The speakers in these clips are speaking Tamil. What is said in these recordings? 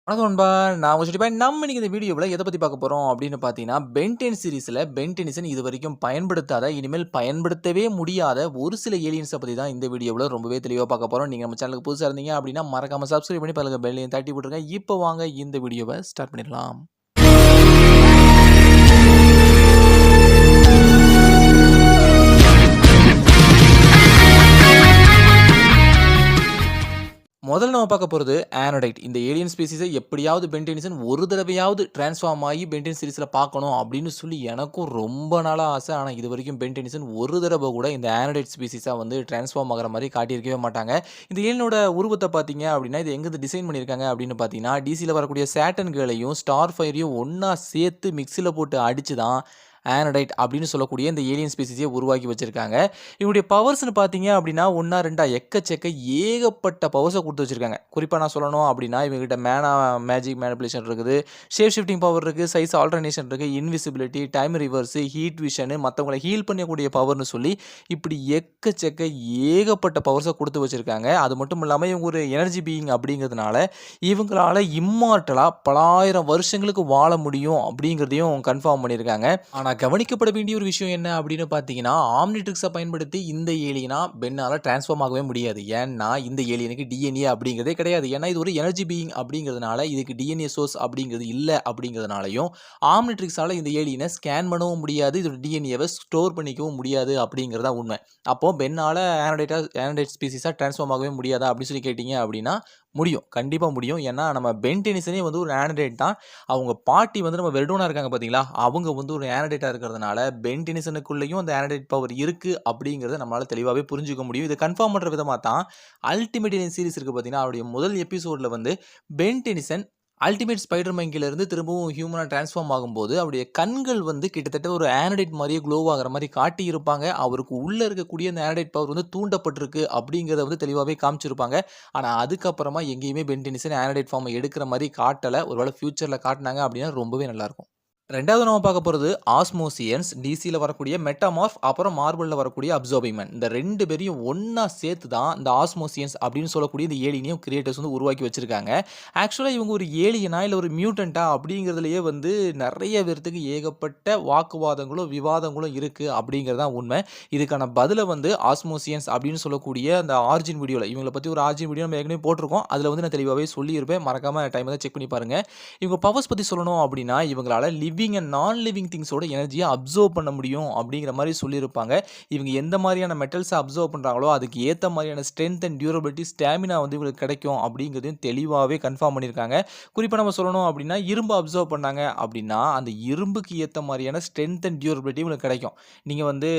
வணக்கம் நண்பா. நான் உங்க சுட்டிப்பன். நம்ம இன்னைக்கு இந்த வீடியோவுல எத பத்தி பார்க்க போறோம் அப்படின்னு பார்த்தீங்கன்னா, பென் 10 சீரிஸ்ல பென் டெனிசன் இதுவரைக்கும் பயன்படுத்தாத, இனிமேல் பயன்படுத்தவே முடியாத ஒரு சில ஏலியன்ஸ பத்தி தான் இந்த வீடியோவுல ரொம்பவே தெளிவா பார்க்க போறோம். நீங்க நம்ம சேனலுக்கு புதுசா இருந்தீங்க அப்படின்னா, மறக்காம சப்ஸ்கிரைப் பண்ணி பக்கத்துல பெல்லையும் தட்டி விட்டுருங்க. இப்போ வாங்க இந்த வீடியோவ ஸ்டார்ட் பண்ணிடலாம். முதல்ல நம்ம பார்க்க போறது ஆனோடைட். இந்த ஏலியன் ஸ்பீசிஸை எப்படியாவது பென் டெனிசன் ஒரு தடவையாவது டிரான்ஸ்ஃபார்ம் ஆகி பென் 10 சீரிஸ்ல பார்க்கணும் அப்படின்னு சொல்லி எனக்கும் ரொம்ப நாளா ஆசை. ஆனா இதுவரைக்கும் பென் டெனிசன் ஒரு தடவை கூட இந்த ஆனோடைட் ஸ்பீசிஸா வந்து டிரான்ஸ்ஃபார்ம் ஆகுற மாதிரி காட்டியிருக்கவே மாட்டாங்க. இந்த ஏலியனோட உருவத்தை பார்த்தீங்க அப்படின்னா, இது எங்கிருந்து டிசைன் பண்ணியிருக்காங்க அப்படின்னு பார்த்தீங்கன்னா, டிசியில் வரக்கூடிய சேட்டன் கேர்ளையும் ஸ்டார் ஃபயரையும் ஒண்ணா சேர்த்து மிக்ஸியில் போட்டு அடிச்சு தான் ஆனோடைட் அப்படின்னு சொல்லக்கூடிய இந்த ஏலியன் ஸ்பீசிஸை உருவாக்கி வச்சிருக்காங்க. இவங்களுடைய பவர்ஸ்னு பார்த்தீங்க அப்படின்னா, 1 2 எக்கச்சக்க ஏகப்பட்ட பவர்ஸை கொடுத்து வச்சிருக்காங்க. குறிப்பாக நான் சொல்லணும் அப்படின்னா, இவங்ககிட்ட மேஜிக் மேனிபுலேஷன் இருக்குது, ஷேப் ஷிஃப்டிங் பவர் இருக்குது, சைஸ் ஆல்டர்னேஷன் இருக்குது, invisibility, time reverse, heat vision, மற்றவங்களை ஹீல் பண்ணக்கூடிய பவர்னு சொல்லி இப்படி எக்கச்சக்க ஏகப்பட்ட பவர்ஸை கொடுத்து வச்சிருக்காங்க. அது மட்டும் இல்லாமல் இவங்க ஒரு எனர்ஜி பீயிங் அப்படிங்கிறதுனால இவங்களால இம்மார்ட்டலாக பலாயிரம் வருஷங்களுக்கு வாழ முடியும் அப்படிங்கிறதையும் கன்ஃபார்ம் பண்ணியிருக்காங்க. ஆனால் கவனிக்கப்பட வேண்டிய ஒரு விஷயம் என்ன அப்படின்னு பார்த்தீங்கன்னா, ஆம்னிட்ரிக்ஸை பயன்படுத்தி இந்த ஏலியனா பென்னால டிரான்ஸ்ஃபார்ம் ஆகவே முடியாது. ஏன்னா இந்த ஏலியனுக்கு டிஎன்ஏ அப்படிங்கிறதே கிடையாது. ஏன்னா இது ஒரு எனர்ஜி பீயிங் அப்படிங்கிறதுனால இதுக்கு டிஎன்ஏ சோர்ஸ் அப்படிங்கிறது இல்லை அப்படிங்கிறதுனாலையும் ஆம்னிட்ரிக்ஸால இந்த ஏலியனை ஸ்கேன் பண்ணவும் முடியாது, இதோட டிஎன்ஏவை ஸ்டோர் பண்ணிக்கவும் முடியாது அப்படிங்கிறதா உண்மை. அப்போ பென்னால ஆனோடைட் ஸ்பீசிஸாக டிரான்ஸ்ஃபார்ம் ஆகவே முடியாதா அப்படின்னு சொல்லி கேட்டிங்க அப்படின்னா, முடியும். கண்டிப்பா முடியும். ஏன்னா நம்ம பென் டெனிசனே வந்து ஒரு ஆனோடைட் தான். அவங்க பாட்டி வந்து நம்ம வெர்டோனா இருக்காங்க பார்த்தீங்களா, அவங்க வந்து ஒரு ஆனோடைட்டா இருக்கிறதுனால பென் டெனிசனுக்குள்ளேயும் அந்த ஆனோடைட் பவர் இருக்கு அப்படிங்கிறத நம்மளால தெளிவாவே புரிஞ்சுக்க முடியும். இதை கன்ஃபார்ம் பண்ற விதமா தான் அல்டிமேட் ஏலியன் சீரிஸ் இருக்கு பார்த்தீங்கன்னா, அவருடைய முதல் எபிசோட்ல வந்து பென் டெனிசன் அல்டிமேட் ஸ்பைடர் மங்கில இருந்து திரும்பவும் ஹியூமனா டிரான்ஸ்ஃபார்ம் ஆகும்போது அவருடைய கண்கள் வந்து கிட்டத்தட்ட ஒரு ஆனோடைட் மாதிரியே க்ளோ ஆகுற மாதிரி காட்டியிருப்பாங்க. அவருக்கு உள்ள இருக்கக்கூடிய அந்த ஆனோடைட் பவர் வந்து தூண்டப்பட்டிருக்கு அப்படிங்கிறத வந்து தெளிவாவே காமிச்சிருப்பாங்க. ஆனா அதுக்கப்புறமா எங்கேயுமே பென் டெனிசன் ஆனோடைட் ஃபார்மை எடுக்கிற மாதிரி காட்டல. ஒருவேளை ஃபியூச்சர்ல காட்டுனாங்க அப்படின்னா ரொம்பவே நல்லாயிருக்கும். 2வது நம்ம பார்க்க போறது ஆஸ்மோசியன்ஸ். டிசியில் வரக்கூடிய மெட்டாமார்ஃப், அப்புறம் மார்வல்ல வரக்கூடிய அப்சர்பிங்மேன். இந்த 2 பேரையும் ஒண்ணா சேர்த்து தான் இந்த ஆஸ்மோசியன்ஸ் அப்படின்னு சொல்லக்கூடிய இந்த ஏலியனையும் கிரியேட்டர்ஸ் வந்து உருவாக்கி வச்சிருக்காங்க. ஆக்சுவலா இவங்க ஒரு ஏலியனா இல்ல ஒரு மியூட்டன்ட்டா அப்படிங்கிறதுலயே வந்து நிறைய பேர்த்துக்கு ஏகப்பட்ட வாக்குவாதங்களும், விவாதங்களும் இருக்கு அப்படிங்கிறது தான் உண்மை. இதுக்கான பதில வந்து ஆஸ்மோசியன்ஸ் அப்படின்னு சொல்லக்கூடிய அந்த ஆரிஜின் வீடியோல இவங்கள பத்தி ஒரு ஆரிஜின் வீடியோ நம்ம ஏற்கனவே போட்டிருக்கோம். அதுல வந்து நான் தெளிவாவே சொல்லியிருப்பேன். மறக்காம டைம் இருந்தா செக் பண்ணி பாருங்க. இவங்க பவர்ஸ் பத்தி சொல்லணும் அப்படின்னா, இவங்களால லிவிங் அண்ட் நான் லிவிங் திங்ஸோட எனர்ஜியை அப்சர்வ் பண்ண முடியும் அப்படிங்கிற மாதிரி சொல்லியிருப்பாங்க. இவங்க எந்த மாதிரியான மெட்டல்ஸை அப்சர்வ் பண்ணுறாங்களோ அதுக்கு ஏற்ற மாதிரியான ஸ்ட்ரென்த் அண்ட் டியூரபிலிட்டி, ஸ்டாமினா வந்து இவங்களுக்கு கிடைக்கும் அப்படிங்கிறதையும் தெளிவாகவே கன்ஃபார்ம் பண்ணியிருக்காங்க. குறிப்பாக நம்ம சொல்லணும் அப்படின்னா, இரும்பு அப்சர்வ் பண்ணாங்க அப்படின்னா அந்த இரும்புக்கு ஏற்ற மாதிரியான ஸ்ட்ரென்த் அண்ட் டியூரபிலிட்டி இவங்களுக்கு கிடைக்கும். நீங்கள் வந்து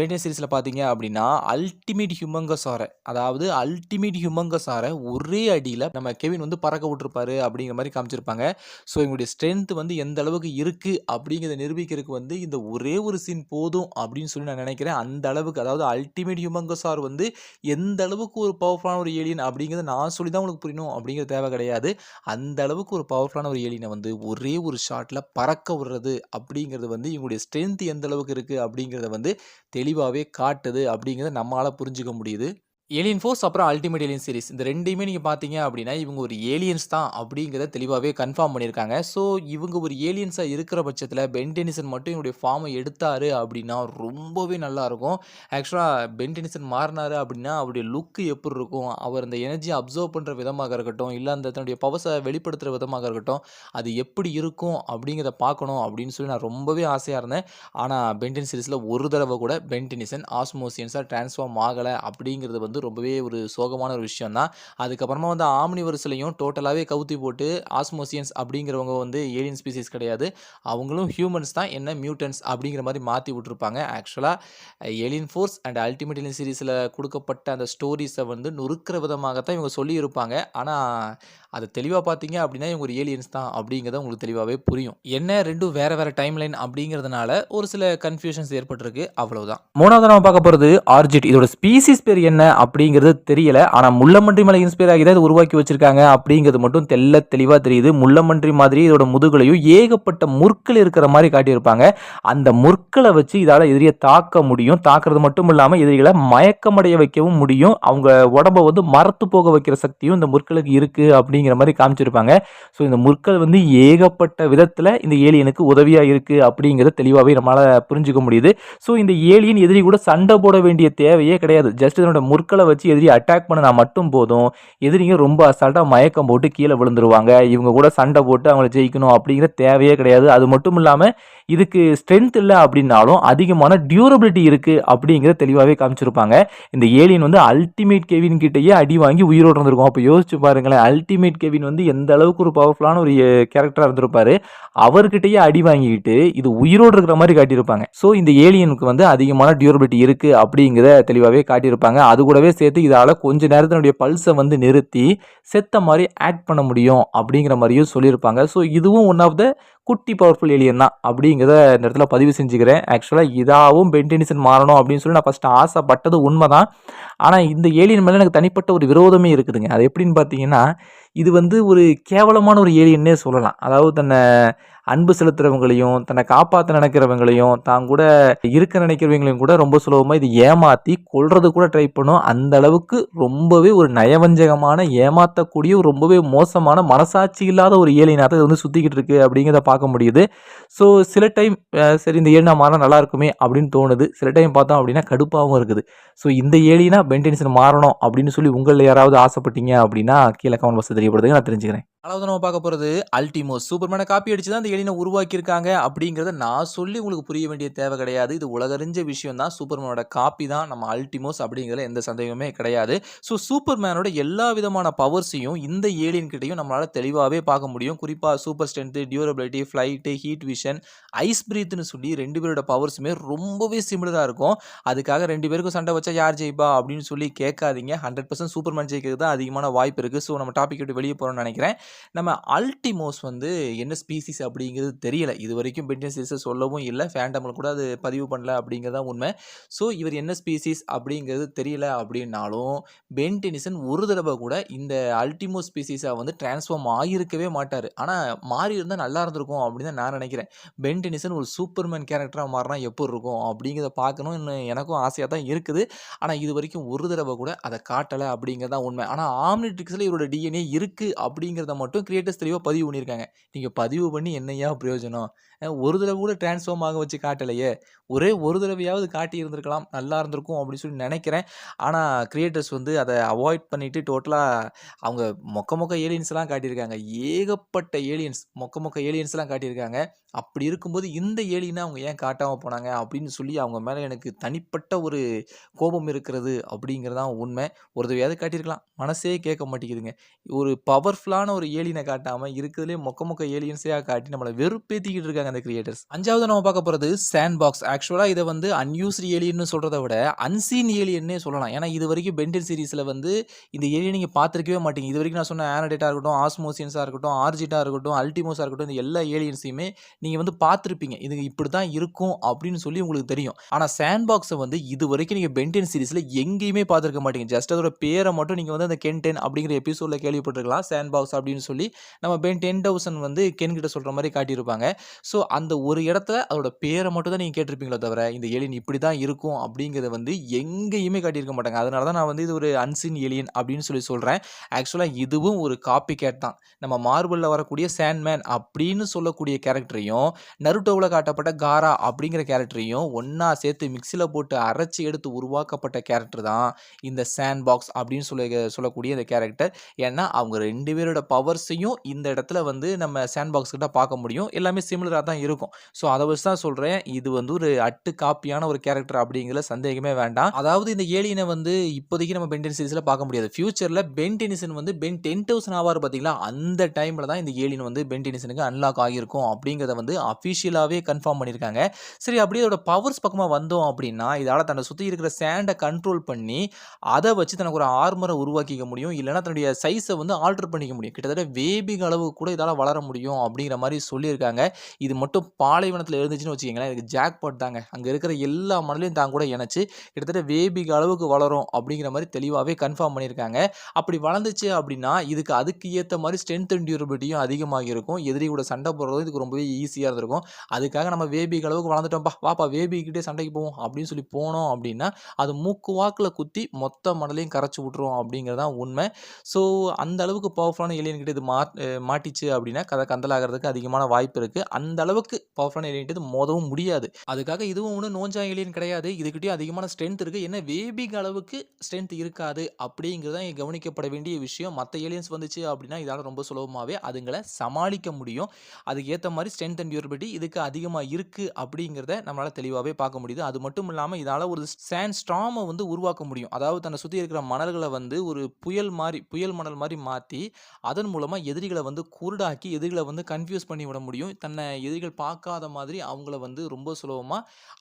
பென்டென் சீரிஸில் பார்த்தீங்க அப்படின்னா, அல்டிமேட் ஹியூமங்கஸாரை, அதாவது அல்டிமேட் ஹியூமங்கஸாரை ஒரே அடியில் நம்ம கெவின் வந்து பறக்க விட்டுருப்பாரு அப்படிங்கிற மாதிரி காமிச்சிருப்பாங்க. ஸோ இவங்களுடைய ஸ்ட்ரென்த் வந்து எந்த அளவுக்கு இருக்கு அப்படிங்கிறத நிரூபிக்கிறதுக்கு வந்து இந்த ஒரே ஒரு சீன் போதும் அப்படின்னு சொல்லி நான் நினைக்கிறேன். அந்த அளவுக்கு, அதாவது அல்டிமேட் ஹியூமங்கஸார் வந்து எந்த அளவுக்கு ஒரு பவர்ஃபுல்லான ஒரு ஏலியன் அப்படிங்கிறத நான் சொல்லி தான் உங்களுக்கு புரியணும் அப்படிங்கிறது தேவை கிடையாது. அந்த அளவுக்கு ஒரு பவர்ஃபுல்லான ஒரு ஏலியனை வந்து ஒரே ஒரு ஷாட்டில் பறக்க விடுறது அப்படிங்கிறது வந்து இவங்களுடைய ஸ்ட்ரென்த் எந்த அளவுக்கு இருக்கு அப்படிங்கிறத வந்து தெளிவாகவே காட்டுது அப்படிங்கிறத நம்மளால புரிஞ்சுக்க முடியுது. ஏலியன் ஃபோர்ஸ் அப்புறம் அல்டிமேட் ஏலியன் சீரிஸ் இந்த 2யுமே நீங்க பார்த்தீங்க அப்படின்னா, இவங்க ஒரு ஏலியன்ஸ் தான் அப்படிங்கிறத தெளிவாவே கன்ஃபார்ம் பண்ணியிருக்காங்க. ஸோ இவங்க ஒரு ஏலியன்ஸா இருக்கிற பட்சத்தில பென் டெனிசன் மட்டும் இவங்களுடைய ஃபார்மை எடுத்தாரு அப்படின்னா ரொம்பவே நல்லாயிருக்கும். ஆக்சுவலா பென் டெனிசன் மாறினாரு அப்படின்னா அவருடைய லுக் எப்படி இருக்கும்? அவர் அந்த எனர்ஜியை அப்சர்வ் பண்ணுற விதமாக இருக்கட்டும், இல்லை அந்த தன்னுடைய பவர்ஸை வெளிப்படுத்துகிற விதமாக இருக்கட்டும், அது எப்படி இருக்கும் அப்படிங்கிறத பார்க்கணும் அப்படின்னு சொல்லி நான் ரொம்பவே ஆசையாக இருந்தேன். ஆனால் பென் 10 சீரிஸில் ஒரு தடவை கூட பென் டெனிசன் ஆஸ்மோசியன்ஸாக டிரான்ஸ்ஃபார்ம் ஆகலை அப்படிங்கிறது வந்து ரொம்பவே ஒரு சோகமான ஒரு விஷயம் தான். அதுக்கப்புறமா வந்து ஆம்னிவர்ஸ்லையும் டோட்டலாகவே கவுத்தி போட்டு ஆஸ்மோசியன்ஸ் அப்படிங்கிறவங்க வந்து ஏலியன் ஸ்பீசிஸ் கிடையாது, அவங்களும் ஹியூமன்ஸ் தான், என்ன மியூட்டன்ஸ் அப்படிங்கிற மாதிரி மாற்றி விட்டுருப்பாங்க. ஆக்சுவலாக alien force and ultimate alien சீரிஸில் கொடுக்கப்பட்ட அந்த ஸ்டோரிஸை வந்து நொறுக்கிற விதமாகத்தான் இவங்க சொல்லியிருப்பாங்க. ஆனால் அதை தெளிவாக பார்த்தீங்க அப்படின்னா இவங்க ஒரு ஏலியன்ஸ் தான் அப்படிங்கிறத உங்களுக்கு தெளிவாகவே புரியும். என்ன 2ம் வேறு வேறு டைம் லைன் அப்படிங்கிறதுனால ஒரு சில கன்ஃபியூஷன்ஸ் ஏற்பட்டிருக்கு, அவ்வளவுதான். 3வது நம்ம பார்க்க போகிறது ஆர்ஜிட். இதோட ஸ்பீசிஸ் பேர் என்ன அப்படிங்கிறது தெரியல. ஆனா முள்ளமன்றி மேல இன்ஸ்பயர் ஆகி தான் இத உருவாக்கி வச்சிருக்காங்க அப்படிங்கிறது மட்டும் தெள்ளத் தெளிவா தெரியுது. முள்ளமன்றி மாதிரி இதோட முதுகுலயும் ஏகப்பட்ட முற்கள் இருக்கிற மாரி காட்டியிருப்பாங்க. அந்த முற்கள வச்சு இதால எதிரிய தாக்க முடியும். தாக்குறது மட்டும் இல்லாம எதிரிகள மயக்கமடைய வைக்கவும் முடியும். அவங்க உடம்ப வந்து மரத்து போக வைக்கிற சக்தியும் இந்த முற்களுக்கு இருக்கு அப்படிங்கிற மாரி காமிச்சிருப்பாங்க. ஸோ இந்த முற்கள் வந்து ஏகப்பட்ட விதத்துல இந்த ஏலியனுக்கு உதவியா இருக்கு அப்படிங்கிறத தெளிவாவே நம்மளால புரிஞ்சுக்க முடியுது. ஸோ இந்த ஏலியன் எதிரி கூட சண்டை போட வேண்டிய தேவையே கிடையாது. ஜஸ்ட் இதனோட முற்கள வச்சு எதிரிய அட்டாக் பண்ணுனா மட்டும் போதும். எதிரிங்க ரொம்ப அசால்ட்டா மயக்கம் போட்டு கீழ விழுந்துருவாங்க. இவங்க கூட சண்டை போட்டு அவங்கள ஜெயிக்கணும் அப்படிங்கிற தேவையே கிடையாது. அது மட்டும் இல்லாம இதுக்கு ஸ்ட்ரென்த் இல்ல அப்படின்னாலும் அதிகமான டியூரபிலிட்டி இருக்கு அப்படிங்கிறத தெளிவாவே காமிச்சிருப்பாங்க. இந்த ஏலியன் வந்து அல்டிமேட் கெவின் கிட்டயே அடி வாங்கி உயிரோட இருந்திருக்கும். அப்ப யோசிச்சு பாருங்களேன். அல்டிமேட் கெவின் வந்து எந்த அளவுக்கு ஒரு பவர்ஃபுல்லான ஒரு கேரக்டரா இருந்திருப்பாரு. அவர்கிட்டயே அடி வாங்கிக்கிட்டு இது உயிரோட இருக்கிற மாரி காட்டியிருப்பாங்க. ஸோ இந்த ஏலியனுக்கு வந்து அதிகமான டியூரபிலிட்டி இருக்கு அப்படிங்கிறத தெளிவாவே காட்டியிருப்பாங்க. அது கூடவே சேர்த்து இதால கொஞ்ச நேரத்தினுடைய பல்ஸை வந்து நிறுத்தி செத்த மாரி ஆக்ட் பண்ண முடியும் அப்படிங்கிற மாரியும் சொல்லியிருப்பாங்க. ஸோ இதுவும் ஒன் ஆஃப் த குட்டி பவர்ஃபுல் ஏலியன் தான் அப்படிங்கிறத இந்த இடத்துல பதிவு செஞ்சுக்கிறேன். ஆக்சுவலா இதாவும் பென் டெனிசன் மாறணும் அப்படின்னு சொல்லி நான் ஃபர்ஸ்ட் ஆசைப்பட்டது உண்மைதான். ஆனா இந்த ஏலியன் மேல எனக்கு தனிப்பட்ட ஒரு விரோதமே இருக்குதுங்க. அது எப்படின்னு பார்த்தீங்கன்னா, இது வந்து ஒரு கேவலமான ஒரு ஏலியன்னே சொல்லலாம். அதாவது தன்னை அன்பு செலுத்துறவங்களையும், தன்னை காப்பாத்த நினைக்கிறவங்களையும், தான் கூட இருக்க நினைக்கிறவங்களையும் கூட ரொம்ப சுலபமா இது ஏமாத்தி கொல்றதுக்கு கூட ட்ரை பண்ணும். அந்த அளவுக்கு ரொம்பவே ஒரு நயவஞ்சகமான, ஏமாத்தக்கூடிய ஒரு ரொம்பவே மோசமான மனசாட்சி இல்லாத ஒரு ஏலியனா தான் இது வந்து சுத்திக்கிட்டு இருக்கு அப்படிங்கிறத பார்க்க முடியுது. ஸோ சில டைம் சரி இந்த ஏலியனா மாறுனா நல்லா இருக்குமே அப்படின்னு தோணுது. சில டைம் பார்த்தோம் அப்படின்னா கடுப்பாவும் இருக்குது. ஸோ இந்த ஏலியனா பென் டெனிசன் மாறணும் அப்படின்னு சொல்லி உங்கள்ல யாராவது ஆசைப்பட்டீங்க அப்படின்னா கீழ கமெண்ட் பாக்ஸ்ல தெரியப்படுத்துங்க. நான் தெரிஞ்சுக்கிறேன். 4வது நம்ம பார்க்க போறது அல்டிமோஸ். சூப்பர்மேன காப்பி அடிச்சு தான் இந்த ஏலியன உருவாக்கியிருக்காங்க அப்படிங்கிறத நான் சொல்லி உங்களுக்கு புரிய வேண்டிய தேவை கிடையாது. இது உலகறிஞ்ச விஷயம் தான். சூப்பர்மேனோட காப்பி தான் நம்ம அல்டிமோஸ் அப்படிங்கிறதுல எந்த சந்தேகமே கிடையாது. ஸோ சூப்பர்மேனோட எல்லா விதமான பவர்ஸையும் இந்த ஏலியன் கிட்டயும் நம்மளால தெளிவாவே பார்க்க முடியும். குறிப்பா super strength, durability, flight, heat vision, ice பிரீத்ன்னு சொல்லி 2 பேரோட பவர்ஸுமே ரொம்பவே சிமிலரா இருக்கும். அதுக்காக 2 பேருக்கும் சண்டை வச்சா யார் ஜெயிப்பா அப்படின்னு சொல்லி கேட்காதீங்க. 100% சூப்பர்மேன் ஜெயிக்கிறதுக்கு தான் அதிகமான வாய்ப்பு இருக்கு. ஸோ நம்ம டாபிக் விட்டு வெளியே போறோம்னு நினைக்கிறேன். நம்ம அல்டிமோஸ் வந்து என்ன ஸ்பீசிஸ் அப்படிங்கிறது தெரியல. இதுவரைக்கும் பென் டெனிசன் சொல்லவும் இல்ல. ஃபேண்டம்ல கூட அது பதிவு பண்ணல அப்படிங்கிறது தான் உண்மை. ஸோ இவர் என்ன ஸ்பீசிஸ் அப்படிங்கிறது தெரியல அப்படின்னாலும், பென் டெனிசன் ஒரு தடவை கூட இந்த அல்டிமோஸ் ஸ்பீசிஸா வந்து டிரான்ஸ்ஃபார்ம் ஆகியிருக்கவே மாட்டாரு. ஆனா மாறி இருந்தா நல்லா இருந்திருக்கும் அப்படின்னு தான் நான் நினைக்கிறேன். பென் டெனிசன் ஒரு சூப்பர்மேன் கேரக்டரா மாறினா எப்படி இருக்கும் அப்படிங்கிறத பார்க்கணும்னு எனக்கும் ஆசையா தான் இருக்குது. ஆனா இதுவரைக்கும் ஒரு தடவை கூட அதை காட்டல அப்படிங்கிறது தான் உண்மை. ஆனா ஆம்னிட்ரிக்ஸ்ல இவரோட டிஎன்ஏ இருக்கு அப்படிங்கிறத மட்டும் கிரியேட்டர்ஸ் தெளிவா பதிவு பண்ணியிருக்காங்க. நீங்க பதிவு பண்ணி என்னய்யா பிரயோஜனம்? ஒரு தடவை கூட டிரான்ஸ்ஃபார்ம் ஆக வச்சு காட்டலையே. ஒரே ஒரு தடவையாவது காட்டி இருந்திருக்கலாம். நல்லா இருந்திருக்கும் அப்படின்னு சொல்லி நினைக்கிறேன். ஆனா கிரியேட்டர்ஸ் வந்து அத அவாய்ட் பண்ணிட்டு டோட்டலா அவங்க மொக்க மொக்க ஏலியன்ஸ்லாம் காட்டியிருக்காங்க. ஏகப்பட்ட ஏலியன்ஸ் மொக்க மொக்க ஏலியன்ஸ்லாம் காட்டியிருக்காங்க. அப்படி இருக்கும்போது இந்த ஏலியன அவங்க ஏன் காட்டாம போனாங்க அப்படின்னு சொல்லி அவங்க மேல எனக்கு தனிப்பட்ட ஒரு கோபம் இருக்கிறது அப்படிங்கிறது தான் உண்மை. ஒரு தடவையாவது காட்டியிருக்கலாம். மனசே கேட்க மாட்டேங்குதுங்க. ஒரு பவர்ஃபுல்லான ஒரு ஏலியன காட்டாம இருக்கிறதுலயே மொக்க மொக்க ஏலியன்ஸையா காட்டி நம்மள வெறுப்பேத்திக்கிட்டு இருக்காங்க அந்த கிரியேட்டர்ஸ். 5வது நம்ம பார்க்க போறது சாண்ட்பாக்ஸ். ஆக்சுவலா இத வந்து அன்யூஸ்டு ஏலியன்னு சொல்றத விட அன்சீன் ஏலியன்னே சொல்லலாம். ஏன்னா இதுவரைக்கும் பென் 10 சீரிஸ்ல வந்து இந்த ஏலியன் நீங்க பார்த்திருக்கவே மாட்டீங்க. இதுவரைக்கும் நான் சொன்ன ஆனடேட்டா இருக்கட்டும், ஆஸ்மோசியன்ஸா இருக்கட்டும், ஆர்ஜிட்டா இருக்கட்டும், அல்டிமோஸா இருக்கட்டும், இந்த எல்லா ஏலியன்ஸையுமே நீங்க வந்து பார்த்திருப்பீங்க. இது இப்படித்தான் இருக்கும் அப்படின்னு சொல்லி உங்களுக்கு தெரியும். ஆனா சாண்ட்பாக்ஸ வந்து இதுவரைக்கும் நீங்க பென் 10 சீரிஸ்ல எங்கேயுமே பார்த்திருக்க மாட்டீங்க. ஜஸ்ட் அதோட பேர மட்டும் நீங்க வந்து அந்த கென் 10 அப்படிங்கிற எபிசோட்ல கேள்விப்பட்டிருக்கலாம். சாண்ட்பாக்ஸ் அப்படின்னு சொல்லி நம்ம பென் 10,000 வந்து கென் கிட்ட சொல்ற மாரி காட்டியிருப்பாங்க. ஸோ அந்த ஒரு இடத்துல அதோட பேரை மட்டும் தான் நீங்க கேட்டிருப்பீங்களே தவிர, இந்த ஏலியன் இப்படிதான் இருக்கும் அப்படிங்கிறத வந்து எங்கேயுமே காட்டியிருக்க மாட்டாங்க. அதனால தான் நான் வந்து இது ஒரு அன்சீன் ஏலியன் அப்படின்னு சொல்லி சொல்றேன். ஆக்சுவலா இதுவும் ஒரு காப்பி கேட் தான். நம்ம மார்வல்ல வரக்கூடிய சாண்ட்மேன் அப்படின்னு சொல்லக்கூடிய கேரக்டரையும், நருட்டோவுல காட்டப்பட்ட காரா அப்படிங்கிற கேரக்டரையும் ஒண்ணா சேர்த்து மிக்ஸில போட்டு அரைச்சு எடுத்து உருவாக்கப்பட்ட கேரக்டர் தான் இந்த சாண்ட்பாக்ஸ் அப்படின்னு சொல்லக்கூடிய இந்த கேரக்டர். ஏன்னா அவங்க 2 பேரோட பவர்ஸையும் இந்த இடத்துல வந்து நம்ம சாண்ட்பாக்ஸ் கிட்ட பார்க்க முடியும். எல்லாமே சிமிலரா தான் இருக்கும். ஸோ அத வச்சு தான் சொல்றேன். இது வந்து ஒரு அட்டு காப்பியான ஒரு கேரக்டர் அப்படிங்கிறதுல சந்தேகமே வேண்டாம். அதாவது இந்த ஏலியன வந்து இப்போதைக்கு நம்ம பென் 10 சீரிஸ்ல பார்க்க முடியாது. ஃபியூச்சர்ல பென் டெனிசன் வந்து பென் 10,000 ஆவாரு பார்த்தீங்களா? அந்த டைம்ல தான் இந்த ஏலியன் வந்து பென் டெனிசனுக்கு அன்லாக் ஆகியிருக்கும் அப்படிங்கிறத வந்து அஃபிஷியலாவே கன்ஃபார்ம் பண்ணியிருக்காங்க. சரி அப்படியே அதோட பவர்ஸ் பக்கமா வந்தோம் அப்படின்னா, இதால தன்னை சுத்தி இருக்கிற சாண்ட கண்ட்ரோல் பண்ணி, அத வச்சு தனக்கு ஒரு ஆர்மர உருவாக்கிக்க முடியும். இல்லன்னா தன்னுடைய சைஸ வந்து ஆல்டர் பண்ணிக்க முடியும். கிட்டத்தட்ட கிட்டத்தட்ட வேபிக் அளவுக்கு கூட இதால வளர முடியும் அப்படிங்கிற மாரி சொல்லியிருக்காங்க. இது மட்டும் பாலைவனத்தில இருந்துச்சுன்னு வச்சுக்கங்களேன், இதுக்கு ஜாக்பாட் தாங்க. அங்க இருக்கிற எல்லா மணலையும் தான் கூட இணைச்சு, கிட்டத்தட்ட வேபிக் அளவுக்கு வளரும் அப்படிங்கிற மாரி தெளிவாவே கன்ஃபார்ம் பண்ணியிருக்காங்க. அப்படி வளர்ந்துச்சு அப்படின்னா, அதுக்கு ஏத்த மாரி ஸ்ட்ரென்த் அண்ட் டியூரபிலிட்டியும் அதிகமாகி இருக்கும். எதிரி கூட சண்டை போடுறது இதுக்கு ரொம்பவே ஈஸியா இருந்திருக்கும். அதுக்காக நம்ம வேபிக் அளவுக்கு வளர்ந்துட்டோம்ப்பா, வாப்பா வேபிக்கிட்டயே சண்டைக்கு போவோம் அப்படின்னு சொல்லி போனோம் அப்படின்னா, அது மூக்கு வாக்குல குத்தி மொத்த மணலையும் கரைச்சு விட்டுரும் அப்படிங்கிறது தான் உண்மை. ஸோ அந்த அளவுக்கு பவர்ஃபுல்லான ஏலியன் கிட்ட இது மாட்டிச்சு அப்படின்னா, கதை கந்தலாகிறதுக்கு அதிகமான வாய்ப்பு இருக்கு. அந்த அளவுக்கு பவர்ஃபுல்லான ஏலியன் கிட்ட இது மோதவும் முடியாது. அதுக்காக இதுவும் ஒண்ணும் நோஞ்சா ஏலியன் கிடையாது. இதுகிட்டயும் அதிகமான ஸ்ட்ரென்த் இருக்கு. என்ன வேபிக் அளவுக்கு ஸ்ட்ரென்த் இருக்காது அப்படிங்கிறது தான் இங்க கவனிக்கப்பட வேண்டிய விஷயம். மத்த ஏலியன்ஸ் வந்துச்சு அப்படின்னா, இதால ரொம்ப சுலபமாவே அதுங்கள சமாளிக்க முடியும். அதுக்கு ஏத்த மாரி ஸ்ட்ரென்த் அண்ட் டியூரபிலிட்டி இதுக்கு அதிகமா இருக்கு அப்படிங்கிறத நம்மளால தெளிவாவே பார்க்க முடியுது. அது மட்டும் இல்லாம இதால ஒரு சாண்ட் ஸ்டார்ம வந்து உருவாக்க முடியும். அதாவது தன்னை சுத்தி இருக்கிற மணல்கள வந்து ஒரு புயல் மணல் மாரி மாத்தி, அதன் மூலமா எதிரிகள வந்து குருடாக்கி, எதிரிகள வந்து கன்ஃப்யூஸ் பண்ணி விட முடியும். தன்னை எதிரிகள் பார்க்காத மாதிரி அவங்கள வந்து ரொம்ப சுலபமா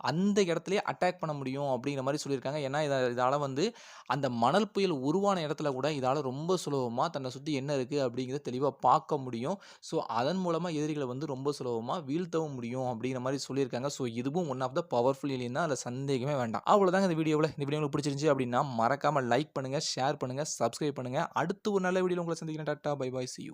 அந்த இடத்திலேயே அட்டாக் பண்ண முடியும் அப்படிங்கிற மாரி சொல்லியிருக்காங்க. ஏன்னா, இதால வந்து அந்த மணல் புயல் உருவான இடத்துல கூட இதால ரொம்ப சுலபமா தன்னை சுத்தி என்ன இருக்கு அப்படிங்கிறத தெளிவா பார்க்க முடியும். ஸோ, அதன் மூலமா எதிரிகள வந்து ரொம்ப சுலபமா வீழ்த்தவும் முடியும் அப்படிங்கிற மாரி சொல்லியிருக்காங்க. ஸோ, இதுவும் one of the powerful alien தான். அதுல சந்தேகமே வேண்டாம். அவ்வளோதாங்க இந்த வீடியோவுல. இந்த வீடியோ உங்களுக்கு பிடிச்சிருந்துச்சு அப்படின்னா, மறக்காம லைக் பண்ணுங்க, ஷேர் பண்ணுங்க, சப்ஸ்கிரைப் பண்ணுங்க. அடுத்து ஒரு நல்ல வீடியோல உங்கள சந்திக்கிறேன். Tata, bye bye, C you.